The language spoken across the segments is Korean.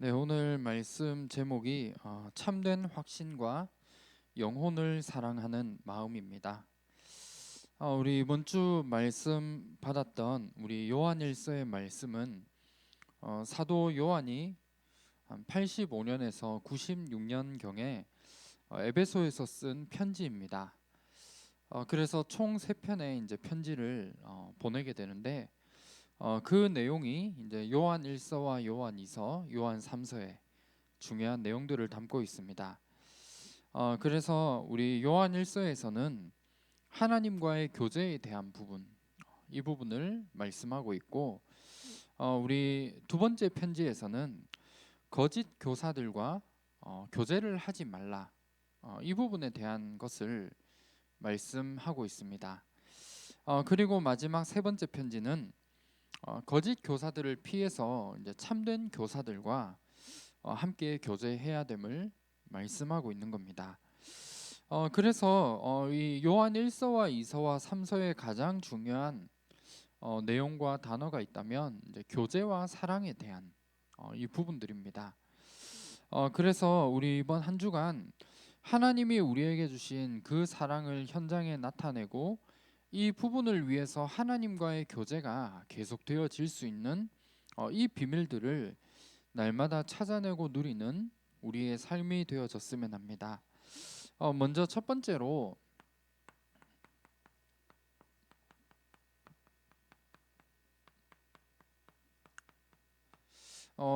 네, 오늘 말씀 제목이 참된 확신과 영혼을 사랑하는 마음입니다. 우리 이번 주 말씀 받았던 우리 요한일서의 말씀은 사도 요한이 한 85년에서 96년경에 에베소에서 쓴 편지입니다. 그래서 총 3편의 이제 편지를 보내게 되는데 그 내용이 이제 요한 1서와 요한 2서, 요한 3서에 중요한 내용들을 담고 있습니다. 그래서 우리 요한 1서에서는 하나님과의 교제에 대한 부분, 이 부분을 말씀하고 있고, 우리 두 번째 편지에서는 거짓 교사들과 교제를 하지 말라, 이 부분에 대한 것을 말씀하고 있습니다. 그리고 마지막 세 번째 편지는 거짓 교사들을 피해서 이제 참된 교사들과 함께 교제해야 됨을 말씀하고 있는 겁니다. 그래서 이 요한 1서와 2서와 3서의 가장 중요한 내용과 단어가 있다면 이제 교제와 사랑에 대한 이 부분들입니다. 그래서 우리 이번 한 주간 하나님이 우리에게 주신 그 사랑을 현장에 나타내고 이 부분을 위해서 하나님과의 교제가 계속되어질 수 있는 이 비밀들을 날마다 찾아내고 누리는 우리의 삶이 되어졌으면 합니다. 먼저 첫 번째로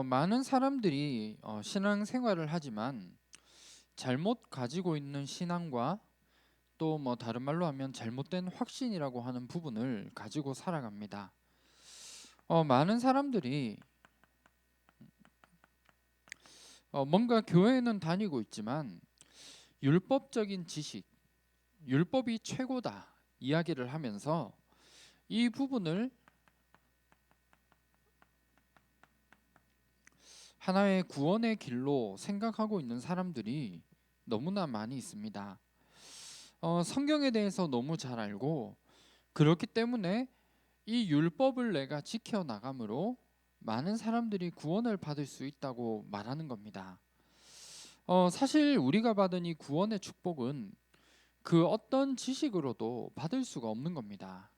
많은 사람들이 신앙생활을 하지만 잘못 가지고 있는 신앙과 또 뭐 다른 말로 하면 잘못된 확신이라고 하는 부분을 가지고 살아갑니다. 많은 사람들이 뭔가 교회는 다니고 있지만 율법적인 지식, 율법이 최고다 이야기를 하면서 이 부분을 하나의 구원의 길로 생각하고 있는 사람들이 너무나 많이 있습니다. 성경에 대해서 너무 잘 알고 그렇기 때문에 이 율법을 내가 지켜나감으로 많은 사람들이 구원을 받을 수 있다고 말하는 겁니다. 사실 우리가 받은 이 구원의 축복은 그 어떤 지식으로도 받을 수가 없는 겁니다.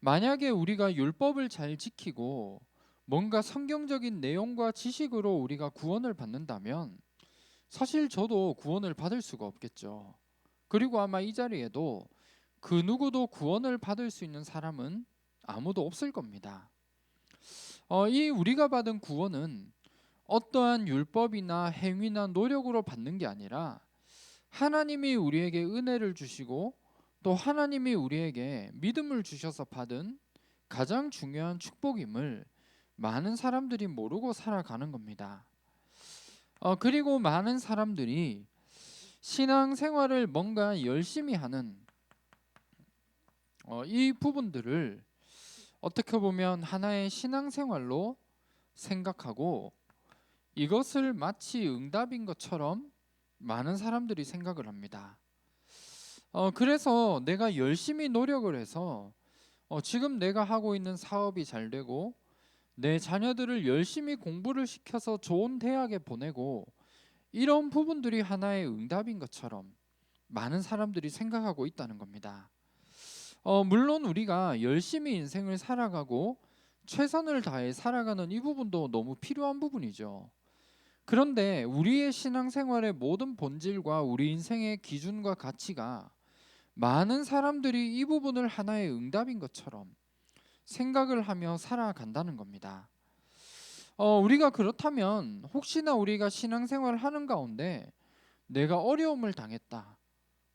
만약에 우리가 율법을 잘 지키고 뭔가 성경적인 내용과 지식으로 우리가 구원을 받는다면 사실 저도 구원을 받을 수가 없겠죠. 그리고 아마 이 자리에도 그 누구도 구원을 받을 수 있는 사람은 아무도 없을 겁니다. 이 우리가 받은 구원은 어떠한 율법이나 행위나 노력으로 받는 게 아니라 하나님이 우리에게 은혜를 주시고 또 하나님이 우리에게 믿음을 주셔서 받은 가장 중요한 축복임을 많은 사람들이 모르고 살아가는 겁니다. 그리고 많은 사람들이 신앙생활을 뭔가 열심히 하는 이 부분들을 어떻게 보면 하나의 신앙생활로 생각하고 이것을 마치 응답인 것처럼 많은 사람들이 생각을 합니다. 그래서 내가 열심히 노력을 해서 지금 내가 하고 있는 사업이 잘 되고 내 자녀들을 열심히 공부를 시켜서 좋은 대학에 보내고 이런 부분들이 하나의 응답인 것처럼 많은 사람들이 생각하고 있다는 겁니다. 물론 우리가 열심히 인생을 살아가고 최선을 다해 살아가는 이 부분도 너무 필요한 부분이죠. 그런데 우리의 신앙생활의 모든 본질과 우리 인생의 기준과 가치가 많은 사람들이 이 부분을 하나의 응답인 것처럼 생각을 하며 살아간다는 겁니다. 우리가 그렇다면 혹시나 우리가 신앙생활을 하는 가운데 내가 어려움을 당했다,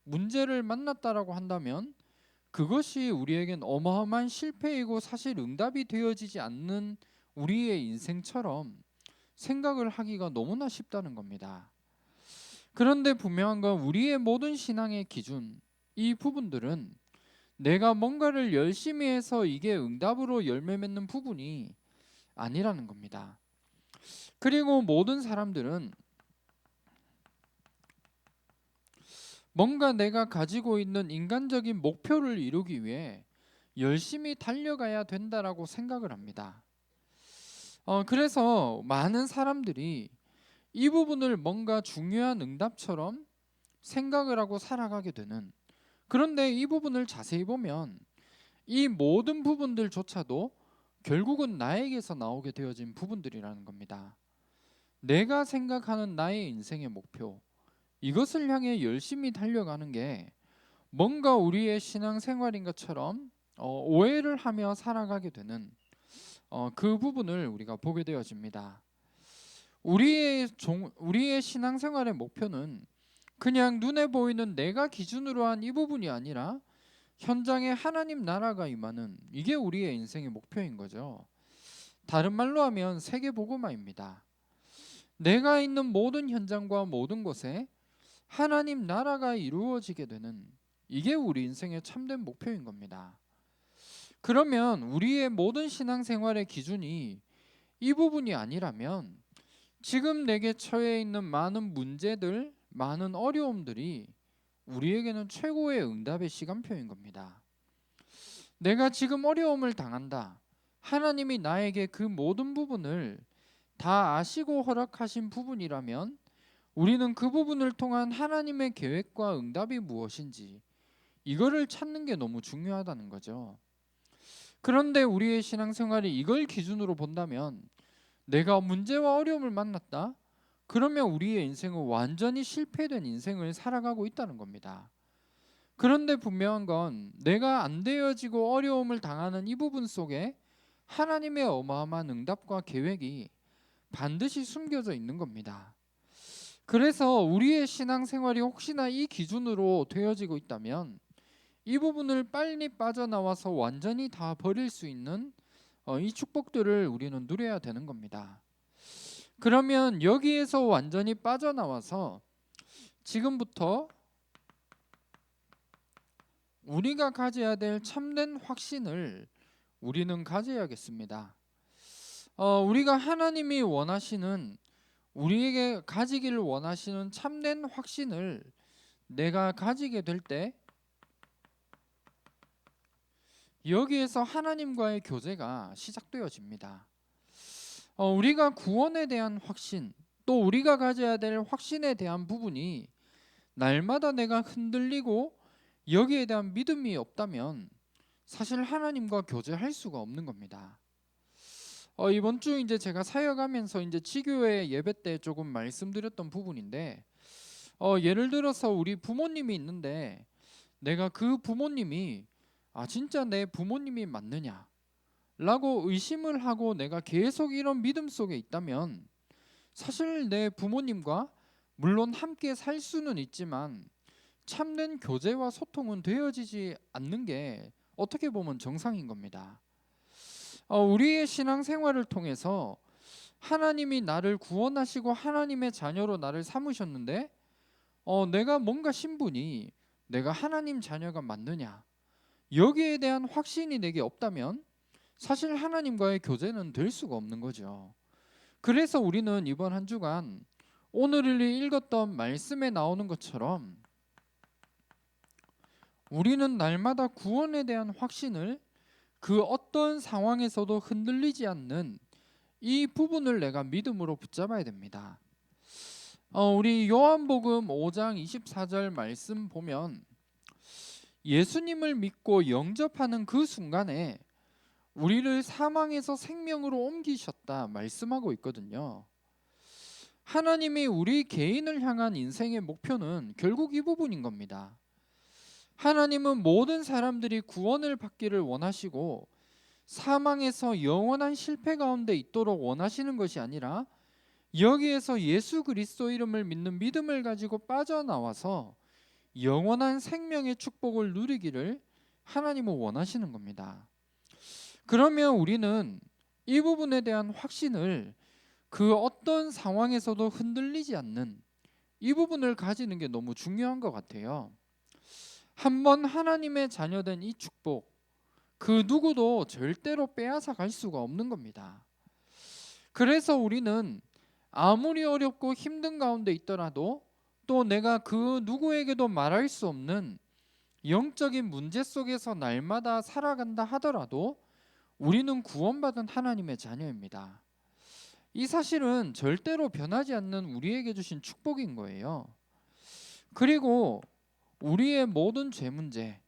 문제를 만났다라고 한다면 그것이 우리에겐 어마어마한 실패이고 사실 응답이 되어지지 않는 우리의 인생처럼 생각을 하기가 너무나 쉽다는 겁니다. 그런데 분명한 건 우리의 모든 신앙의 기준, 이 부분들은 내가 뭔가를 열심히 해서 이게 응답으로 열매 맺는 부분이 아니라는 겁니다. 그리고 모든 사람들은 뭔가 내가 가지고 있는 인간적인 목표를 이루기 위해 열심히 달려가야 된다라고 생각을 합니다. 그래서 많은 사람들이 이 부분을 뭔가 중요한 응답처럼 생각을 하고 살아가게 되는, 그런데 이 부분을 자세히 보면 이 모든 부분들조차도 결국은 나에게서 나오게 되어진 부분들이라는 겁니다. 내가 생각하는 나의 인생의 목표, 이것을 향해 열심히 달려가는 게 뭔가 우리의 신앙생활인 것처럼 오해를 하며 살아가게 되는 그 부분을 우리가 보게 되어집니다. 우리의 신앙생활의 목표는 그냥 눈에 보이는 내가 기준으로 한 이 부분이 아니라 현장에 하나님 나라가 임하는, 이게 우리의 인생의 목표인 거죠. 다른 말로 하면 세계복음화입니다. 내가 있는 모든 현장과 모든 곳에 하나님 나라가 이루어지게 되는, 이게 우리 인생의 참된 목표인 겁니다. 그러면 우리의 모든 신앙생활의 기준이 이 부분이 아니라면 지금 내게 처해 있는 많은 문제들, 많은 어려움들이 우리에게는 최고의 응답의 시간표인 겁니다. 내가 지금 어려움을 당한다. 하나님이 나에게 그 모든 부분을 다 아시고 허락하신 부분이라면 우리는 그 부분을 통한 하나님의 계획과 응답이 무엇인지 이거를 찾는 게 너무 중요하다는 거죠. 그런데 우리의 신앙생활이 이걸 기준으로 본다면 내가 문제와 어려움을 만났다? 그러면 우리의 인생은 완전히 실패된 인생을 살아가고 있다는 겁니다. 그런데 분명한 건 내가 안 되어지고 어려움을 당하는 이 부분 속에 하나님의 어마어마한 응답과 계획이 반드시 숨겨져 있는 겁니다. 그래서 우리의 신앙생활이 혹시나 이 기준으로 되어지고 있다면 이 부분을 빨리 빠져나와서 완전히 다 버릴 수 있는 이 축복들을 우리는 누려야 되는 겁니다. 그러면 여기에서 완전히 빠져나와서 지금부터 우리가 가져야 될 참된 확신을 우리는 가져야겠습니다. 우리가 하나님이 원하시는, 우리에게 가지기를 원하시는 참된 확신을 내가 가지게 될 때 여기에서 하나님과의 교제가 시작되어집니다. 우리가 구원에 대한 확신, 또 우리가 가져야 될 확신에 대한 부분이 날마다 내가 흔들리고 여기에 대한 믿음이 없다면 사실 하나님과 교제할 수가 없는 겁니다. 이번 주 이제 제가 사역하면서 이제 지교회 예배 때 조금 말씀드렸던 부분인데, 예를 들어서 우리 부모님이 있는데 내가 그 부모님이 진짜 내 부모님이 맞느냐 라고 의심을 하고 내가 계속 이런 믿음 속에 있다면 사실 내 부모님과 물론 함께 살 수는 있지만 참된 교제와 소통은 되어지지 않는 게 어떻게 보면 정상인 겁니다. 우리의 신앙생활을 통해서 하나님이 나를 구원하시고 하나님의 자녀로 나를 삼으셨는데 내가 뭔가 신분이 내가 하나님 자녀가 맞느냐 여기에 대한 확신이 내게 없다면 사실 하나님과의 교제는 될 수가 없는 거죠. 그래서 우리는 이번 한 주간 오늘 읽었던 말씀에 나오는 것처럼 우리는 날마다 구원에 대한 확신을 그 어떤 상황에서도 흔들리지 않는 이 부분을 내가 믿음으로 붙잡아야 됩니다. 우리 요한복음 5장 24절 말씀 보면 예수님을 믿고 영접하는 그 순간에 우리를 사망에서 생명으로 옮기셨다 말씀하고 있거든요. 하나님이 우리 개인을 향한 인생의 목표는 결국 이 부분인 겁니다. 하나님은 모든 사람들이 구원을 받기를 원하시고 사망에서 영원한 실패 가운데 있도록 원하시는 것이 아니라 여기에서 예수 그리스도 이름을 믿는 믿음을 가지고 빠져나와서 영원한 생명의 축복을 누리기를 하나님은 원하시는 겁니다. 그러면 우리는 이 부분에 대한 확신을 그 어떤 상황에서도 흔들리지 않는 이 부분을 가지는 게 너무 중요한 것 같아요. 한번 하나님의 자녀된 이 축복, 그 누구도 절대로 빼앗아 갈 수가 없는 겁니다. 그래서 우리는 아무리 어렵고 힘든 가운데 있더라도 또 내가 그 누구에게도 말할 수 없는 영적인 문제 속에서 날마다 살아간다 하더라도 우리는 구원받은 하나님의 자녀입니다. 이 사실은 절대로 변하지 않는 우리에게 주신 축복인 거예요. 그리고 우리의 모든 죄 문제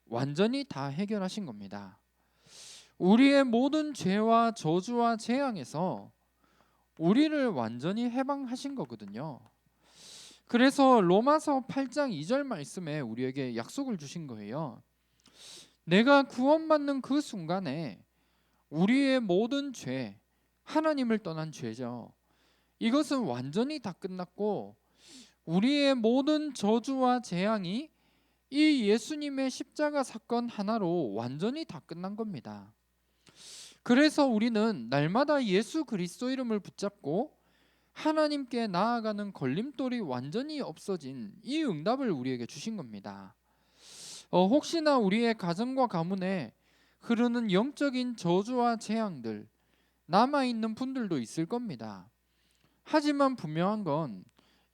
완전히 다 해결하신 겁니다. 우리의 모든 죄와 저주와 재앙에서 우리를 완전히 해방하신 거거든요. 그래서 로마서 8장 2절 말씀에 우리에게 약속을 주신 거예요. 내가 구원받는 그 순간에 우리의 모든 죄, 하나님을 떠난 죄죠. 이것은 완전히 다 끝났고 우리의 모든 저주와 재앙이 이 예수님의 십자가 사건 하나로 완전히 다 끝난 겁니다. 그래서 우리는 날마다 예수 그리스도 이름을 붙잡고 하나님께 나아가는 걸림돌이 완전히 없어진 이 응답을 우리에게 주신 겁니다. 혹시나 우리의 가정과 가문에 흐르는 영적인 저주와 재앙들 남아있는 분들도 있을 겁니다. 하지만 분명한 건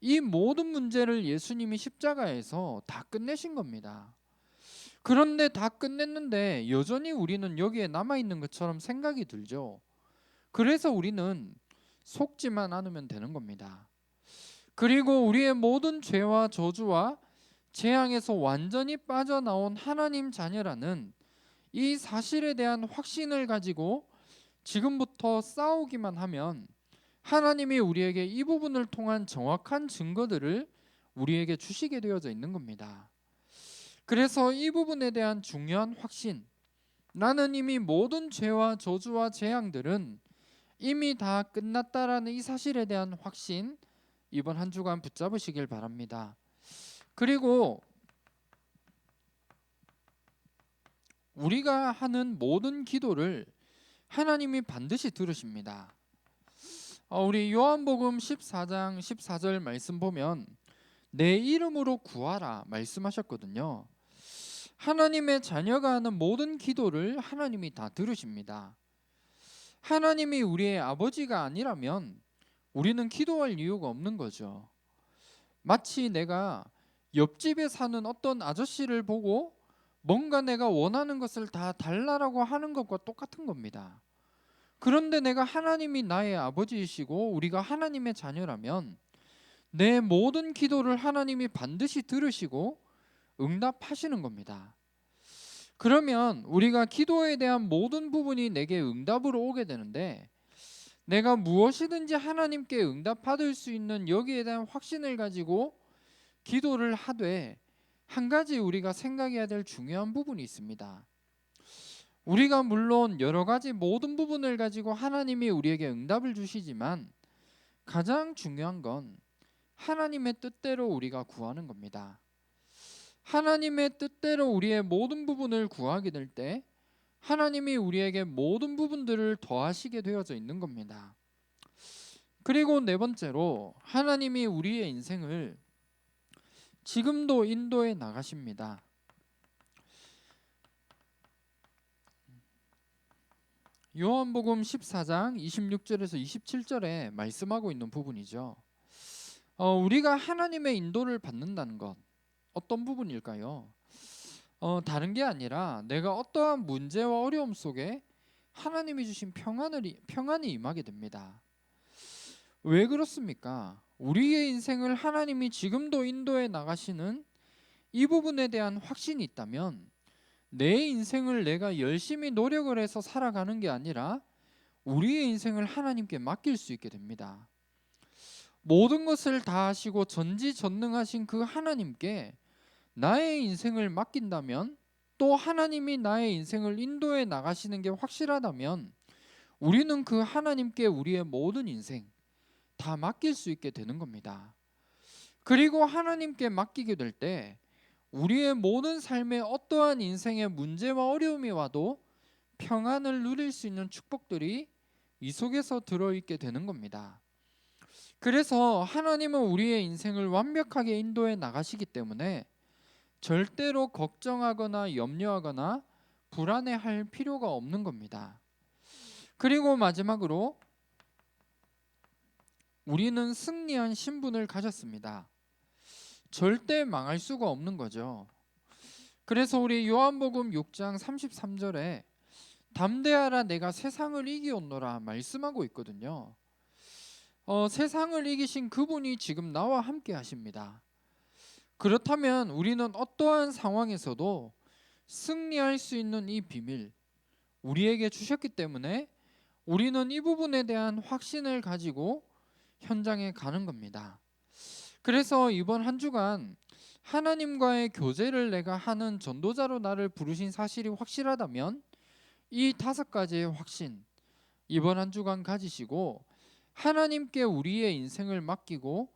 이 모든 문제를 예수님이 십자가에서 다 끝내신 겁니다. 그런데 다 끝냈는데 여전히 우리는 여기에 남아있는 것처럼 생각이 들죠. 그래서 우리는 속지만 않으면 되는 겁니다. 그리고 우리의 모든 죄와 저주와 재앙에서 완전히 빠져나온 하나님 자녀라는 이 사실에 대한 확신을 가지고 지금부터 싸우기만 하면 하나님이 우리에게 이 부분을 통한 정확한 증거들을 우리에게 주시게 되어져 있는 겁니다. 그래서 이 부분에 대한 중요한 확신, 나는 이미 모든 죄와 저주와 재앙들은 이미 다 끝났다라는 이 사실에 대한 확신, 이번 한 주간 붙잡으시길 바랍니다. 그리고 우리가 하는 모든 기도를 하나님이 반드시 들으십니다. 우리 요한복음 14장 14절 말씀 보면 내 이름으로 구하라 말씀하셨거든요. 하나님의 자녀가 하는 모든 기도를 하나님이 다 들으십니다. 하나님이 우리의 아버지가 아니라면 우리는 기도할 이유가 없는 거죠. 마치 내가 옆집에 사는 어떤 아저씨를 보고 뭔가 내가 원하는 것을 다 달라라고 하는 것과 똑같은 겁니다. 그런데 내가 하나님이 나의 아버지이시고 우리가 하나님의 자녀라면 내 모든 기도를 하나님이 반드시 들으시고 응답하시는 겁니다. 그러면 우리가 기도에 대한 모든 부분이 내게 응답으로 오게 되는데 내가 무엇이든지 하나님께 응답받을 수 있는 여기에 대한 확신을 가지고 기도를 하되 한 가지 우리가 생각해야 될 중요한 부분이 있습니다. 우리가 물론 여러 가지 모든 부분을 가지고 하나님이 우리에게 응답을 주시지만 가장 중요한 건 하나님의 뜻대로 우리가 구하는 겁니다. 하나님의 뜻대로 우리의 모든 부분을 구하게 될 때 하나님이 우리에게 모든 부분들을 더하시게 되어져 있는 겁니다. 그리고 네 번째로 하나님이 우리의 인생을 지금도 인도해 나가십니다. 요한복음 14장 26절에서 27절에 말씀하고 있는 부분이죠. 우리가 하나님의 인도를 받는다는 것 어떤 부분일까요? 다른 게 아니라 내가 어떠한 문제와 어려움 속에 하나님이 주신 평안이 임하게 됩니다. 왜 그렇습니까? 우리의 인생을 하나님이 지금도 인도해 나가시는 이 부분에 대한 확신이 있다면 내 인생을 내가 열심히 노력을 해서 살아가는 게 아니라 우리의 인생을 하나님께 맡길 수 있게 됩니다. 모든 것을 다 하시고 전지전능하신 그 하나님께 나의 인생을 맡긴다면 또 하나님이 나의 인생을 인도해 나가시는 게 확실하다면 우리는 그 하나님께 우리의 모든 인생 다 맡길 수 있게 되는 겁니다. 그리고 하나님께 맡기게 될 때 우리의 모든 삶의 어떠한 인생의 문제와 어려움이 와도 평안을 누릴 수 있는 축복들이 이 속에서 들어있게 되는 겁니다. 그래서 하나님은 우리의 인생을 완벽하게 인도해 나가시기 때문에 절대로 걱정하거나 염려하거나 불안해할 필요가 없는 겁니다. 그리고 마지막으로 우리는 승리한 신분을 가졌습니다. 절대 망할 수가 없는 거죠. 그래서 우리 요한복음 6장 33절에 담대하라 내가 세상을 이기었노라 말씀하고 있거든요. 세상을 이기신 그분이 지금 나와 함께 하십니다. 그렇다면 우리는 어떠한 상황에서도 승리할 수 있는 이 비밀 우리에게 주셨기 때문에 우리는 이 부분에 대한 확신을 가지고 현장에 가는 겁니다. 그래서 이번 한 주간 하나님과의 교제를 내가 하는 전도자로 나를 부르신 사실이 확실하다면 이 5가지의 확신 이번 한 주간 가지시고 하나님께 우리의 인생을 맡기고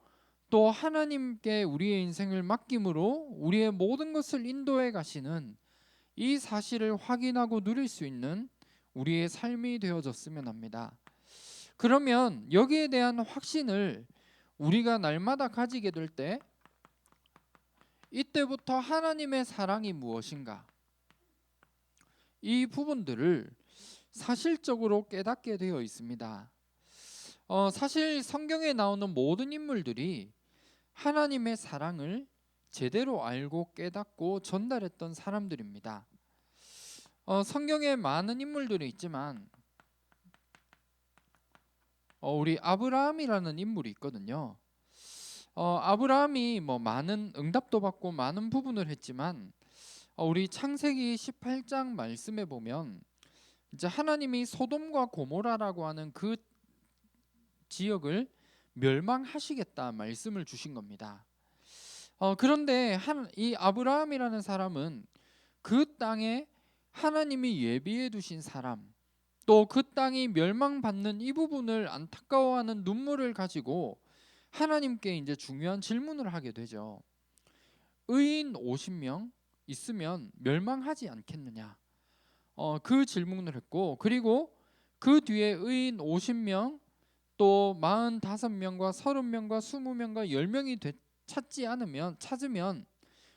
또 하나님께 우리의 인생을 맡김으로 우리의 모든 것을 인도해 가시는 이 사실을 확인하고 누릴 수 있는 우리의 삶이 되어졌으면 합니다. 그러면 여기에 대한 확신을 우리가 날마다 가지게 될 때 이때부터 하나님의 사랑이 무엇인가 이 부분들을 사실적으로 깨닫게 되어 있습니다. 사실 성경에 나오는 모든 인물들이 하나님의 사랑을 제대로 알고 깨닫고 전달했던 사람들입니다. 성경에 많은 인물들이 있지만 우리 아브라함이라는 인물이 있거든요. 아브라함이 많은 응답도 받고 많은 부분을 했지만 우리 창세기 18장 말씀에 보면 이제 하나님이 소돔과 고모라라고 하는 그 지역을 멸망하시겠다 말씀을 주신 겁니다. 그런데 이 아브라함이라는 사람은 그 땅에 하나님이 예비해 두신 사람 또 그 땅이 멸망받는 이 부분을 안타까워하는 눈물을 가지고 하나님께 이제 중요한 질문을 하게 되죠. 의인 50명 있으면 멸망하지 않겠느냐? 그 질문을 했고 그리고 그 뒤에 의인 50명 또 45명과 30명과 20명과 10명이 찾으면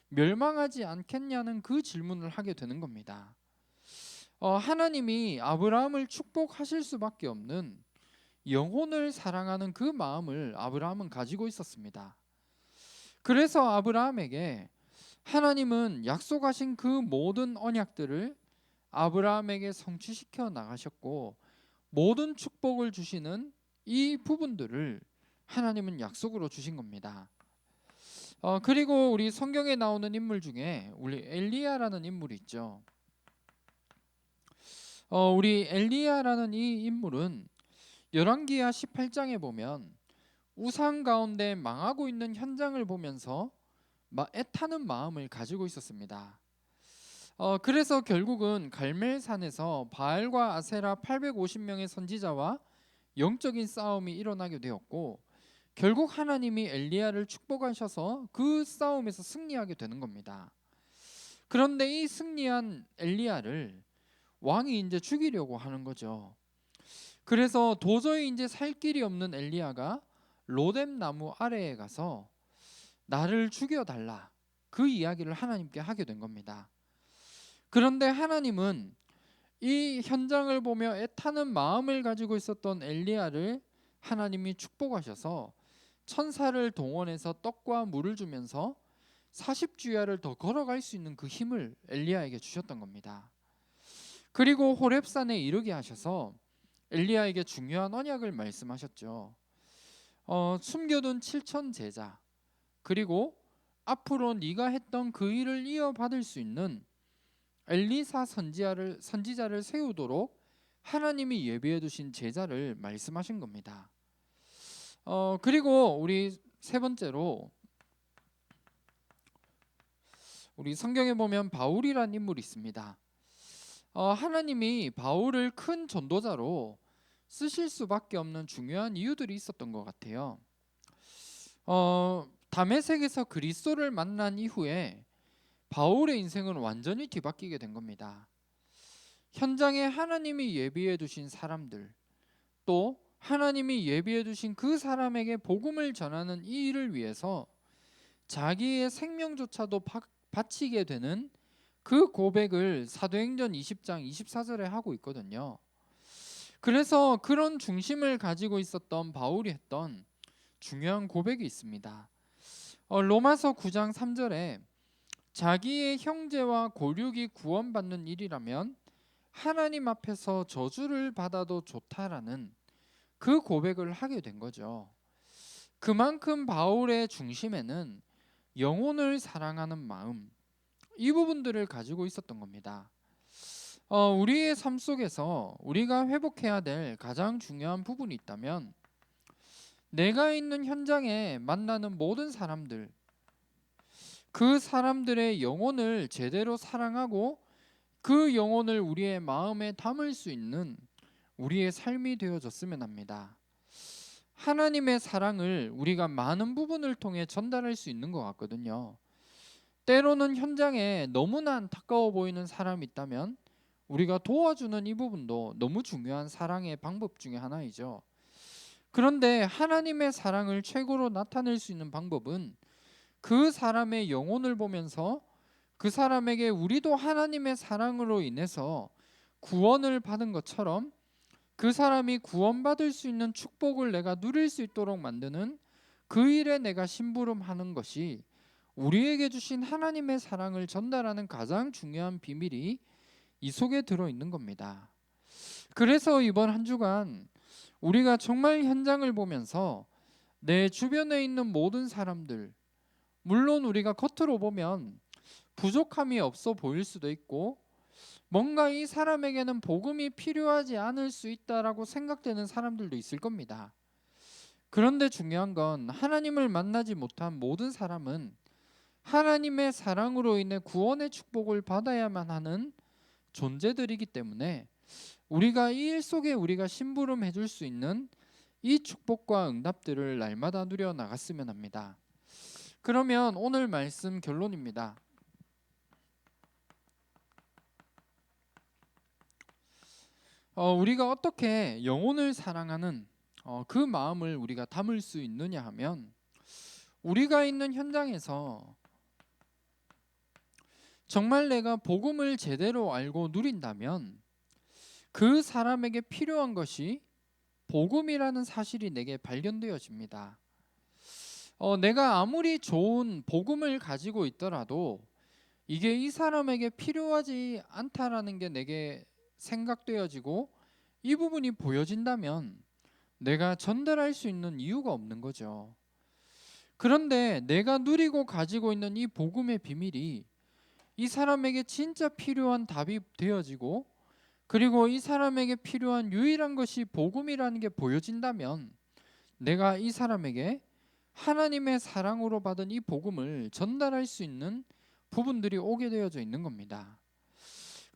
멸망하지 않겠냐는 그 질문을 하게 되는 겁니다. 하나님이 아브라함을 축복하실 수밖에 없는 영혼을 사랑하는 그 마음을 아브라함은 가지고 있었습니다. 그래서 아브라함에게 하나님은 약속하신 그 모든 언약들을 아브라함에게 성취시켜 나가셨고 모든 축복을 주시는 이 부분들을 하나님은 약속으로 주신 겁니다. 그리고 우리 성경에 나오는 인물 중에 우리 엘리야라는 인물이 있죠. 우리 엘리야라는 이 인물은 열왕기하 18장에 보면 우상 가운데 망하고 있는 현장을 보면서 애타는 마음을 가지고 있었습니다. 그래서 결국은 갈멜산에서 바알과 아세라 850명의 선지자와 영적인 싸움이 일어나게 되었고 결국 하나님이 엘리야를 축복하셔서 그 싸움에서 승리하게 되는 겁니다. 그런데 이 승리한 엘리야를 왕이 이제 죽이려고 하는 거죠. 그래서 도저히 이제 살 길이 없는 엘리야가 로뎀 나무 아래에 가서 나를 죽여달라 그 이야기를 하나님께 하게 된 겁니다. 그런데 하나님은 이 현장을 보며 애타는 마음을 가지고 있었던 엘리야를 하나님이 축복하셔서 천사를 동원해서 떡과 물을 주면서 40주야를 더 걸어갈 수 있는 그 힘을 엘리야에게 주셨던 겁니다. 그리고 호렙산에 이르게 하셔서 엘리야에게 중요한 언약을 말씀하셨죠. 숨겨둔 7천 제자 그리고 앞으로 네가 했던 그 일을 이어받을 수 있는 엘리사 선지자를 세우도록 하나님이 예비해 두신 제자를 말씀하신 겁니다. 그리고 우리 세 번째로 우리 성경에 보면 바울이라는 인물이 있습니다. 하나님이 바울을 큰 전도자로 쓰실 수밖에 없는 중요한 이유들이 있었던 것 같아요. 다메섹에서 그리스도를 만난 이후에 바울의 인생은 완전히 뒤바뀌게 된 겁니다. 현장에 하나님이 예비해 두신 사람들 또 하나님이 예비해 두신 그 사람에게 복음을 전하는 이 일을 위해서 자기의 생명조차도 바치게 되는 그 고백을 사도행전 20장 24절에 하고 있거든요. 그래서 그런 중심을 가지고 있었던 바울이 했던 중요한 고백이 있습니다. 로마서 9장 3절에 자기의 형제와 고륙이 구원받는 일이라면 하나님 앞에서 저주를 받아도 좋다라는 그 고백을 하게 된 거죠. 그만큼 바울의 중심에는 영혼을 사랑하는 마음, 이 부분들을 가지고 있었던 겁니다. 우리의 삶 속에서 우리가 회복해야 될 가장 중요한 부분이 있다면, 내가 있는 현장에 만나는 모든 사람들, 그 사람들의 영혼을 제대로 사랑하고 그 영혼을 우리의 마음에 담을 수 있는 우리의 삶이 되어졌으면 합니다. 하나님의 사랑을 우리가 많은 부분을 통해 전달할 수 있는 것 같거든요. 때로는 현장에 너무나 안타까워 보이는 사람이 있다면 우리가 도와주는 이 부분도 너무 중요한 사랑의 방법 중에 하나이죠. 그런데 하나님의 사랑을 최고로 나타낼 수 있는 방법은 그 사람의 영혼을 보면서 그 사람에게 우리도 하나님의 사랑으로 인해서 구원을 받은 것처럼 그 사람이 구원받을 수 있는 축복을 내가 누릴 수 있도록 만드는 그 일에 내가 심부름하는 것이 우리에게 주신 하나님의 사랑을 전달하는 가장 중요한 비밀이 이 속에 들어있는 겁니다. 그래서 이번 한 주간 우리가 정말 현장을 보면서 내 주변에 있는 모든 사람들, 물론 우리가 겉으로 보면 부족함이 없어 보일 수도 있고 뭔가 이 사람에게는 복음이 필요하지 않을 수 있다라고 생각되는 사람들도 있을 겁니다. 그런데 중요한 건 하나님을 만나지 못한 모든 사람은 하나님의 사랑으로 인해 구원의 축복을 받아야만 하는 존재들이기 때문에 우리가 이 일 속에 우리가 심부름해 줄 수 있는 이 축복과 응답들을 날마다 누려 나갔으면 합니다. 그러면 오늘 말씀 결론입니다. 우리가 어떻게 영혼을 사랑하는 그 마음을 우리가 담을 수 있느냐 하면, 우리가 있는 현장에서 정말 내가 복음을 제대로 알고 누린다면 그 사람에게 필요한 것이 복음이라는 사실이 내게 발견되어집니다. 내가 아무리 좋은 복음을 가지고 있더라도 이게 이 사람에게 필요하지 않다라는 게 내게 생각되어지고 이 부분이 보여진다면 내가 전달할 수 있는 이유가 없는 거죠. 그런데 내가 누리고 가지고 있는 이 복음의 비밀이 이 사람에게 진짜 필요한 답이 되어지고, 그리고 이 사람에게 필요한 유일한 것이 복음이라는 게 보여진다면 내가 이 사람에게 하나님의 사랑으로 받은 이 복음을 전달할 수 있는 부분들이 오게 되어져 있는 겁니다.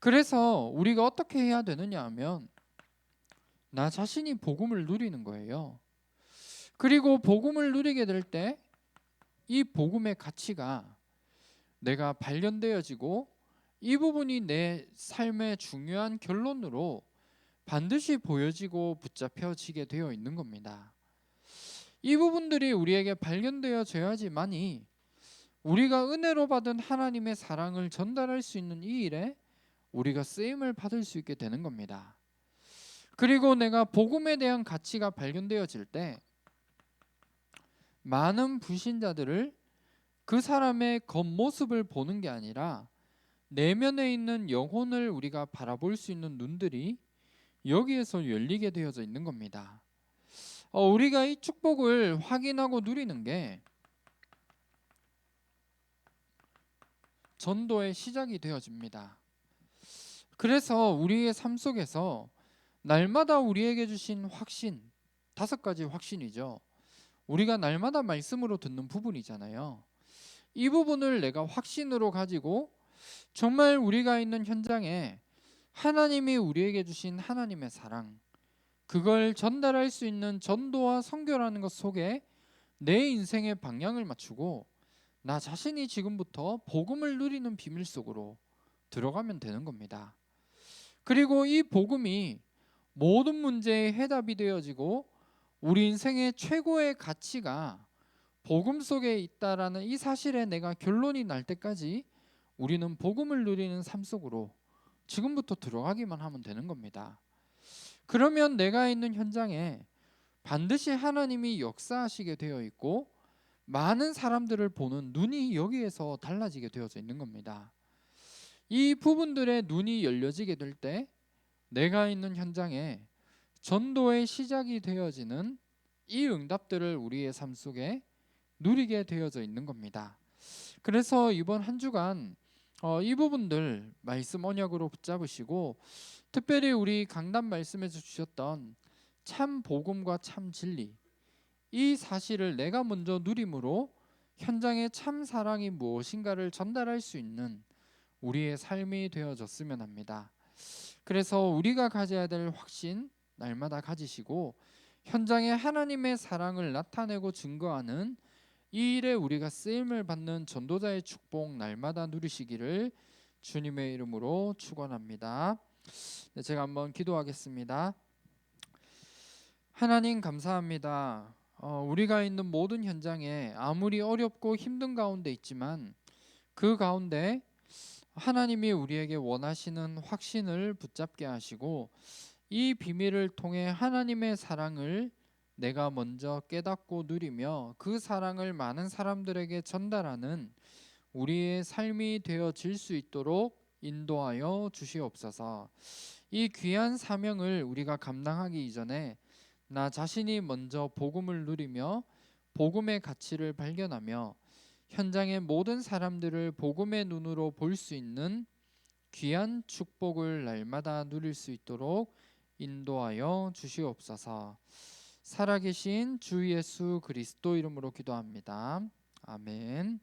그래서 우리가 어떻게 해야 되느냐 하면 나 자신이 복음을 누리는 거예요. 그리고 복음을 누리게 될 때 이 복음의 가치가 내가 발견되어지고 이 부분이 내 삶의 중요한 결론으로 반드시 보여지고 붙잡혀지게 되어 있는 겁니다. 이 부분들이 우리에게 발견되어져야지만이 우리가 은혜로 받은 하나님의 사랑을 전달할 수 있는 이 일에 우리가 쓰임을 받을 수 있게 되는 겁니다. 그리고 내가 복음에 대한 가치가 발견되어질 때 많은 불신자들을 그 사람의 겉모습을 보는 게 아니라 내면에 있는 영혼을 우리가 바라볼 수 있는 눈들이 여기에서 열리게 되어져 있는 겁니다. 우리가 이 축복을 확인하고 누리는 게 전도의 시작이 되어집니다. 그래서 우리의 삶 속에서 날마다 우리에게 주신 확신, 5가지 확신이죠. 우리가 날마다 말씀으로 듣는 부분이잖아요. 이 부분을 내가 확신으로 가지고 정말 우리가 있는 현장에 하나님이 우리에게 주신 하나님의 사랑, 그걸 전달할 수 있는 전도와 선교라는 것 속에 내 인생의 방향을 맞추고 나 자신이 지금부터 복음을 누리는 비밀 속으로 들어가면 되는 겁니다. 그리고 이 복음이 모든 문제의 해답이 되어지고 우리 인생의 최고의 가치가 복음 속에 있다라는 이 사실에 내가 결론이 날 때까지 우리는 복음을 누리는 삶 속으로 지금부터 들어가기만 하면 되는 겁니다. 그러면 내가 있는 현장에 반드시 하나님이 역사하시게 되어 있고 많은 사람들을 보는 눈이 여기에서 달라지게 되어져 있는 겁니다. 이 부분들의 눈이 열려지게 될 때 내가 있는 현장에 전도의 시작이 되어지는 이 응답들을 우리의 삶 속에 누리게 되어져 있는 겁니다. 그래서 이번 한 주간 이 부분들 말씀 언약으로 붙잡으시고, 특별히 우리 강단 말씀에서 주셨던 참 복음과 참 진리, 이 사실을 내가 먼저 누림으로 현장의 참 사랑이 무엇인가를 전달할 수 있는 우리의 삶이 되어졌으면 합니다. 그래서 우리가 가져야 될 확신 날마다 가지시고, 현장에 하나님의 사랑을 나타내고 증거하는 이 일에 우리가 쓰임을 받는 전도자의 축복 날마다 누리시기를 주님의 이름으로 축원합니다. 네, 제가 한번 기도하겠습니다. 하나님 감사합니다. 우리가 있는 모든 현장에 아무리 어렵고 힘든 가운데 있지만 그 가운데 하나님이 우리에게 원하시는 확신을 붙잡게 하시고, 이 비밀을 통해 하나님의 사랑을 내가 먼저 깨닫고 누리며 그 사랑을 많은 사람들에게 전달하는 우리의 삶이 되어질 수 있도록 인도하여 주시옵소서. 이 귀한 사명을 우리가 감당하기 이전에 나 자신이 먼저 복음을 누리며 복음의 가치를 발견하며 현장의 모든 사람들을 복음의 눈으로 볼 수 있는 귀한 축복을 날마다 누릴 수 있도록 인도하여 주시옵소서. 살아계신 주 예수 그리스도 이름으로 기도합니다. 아멘.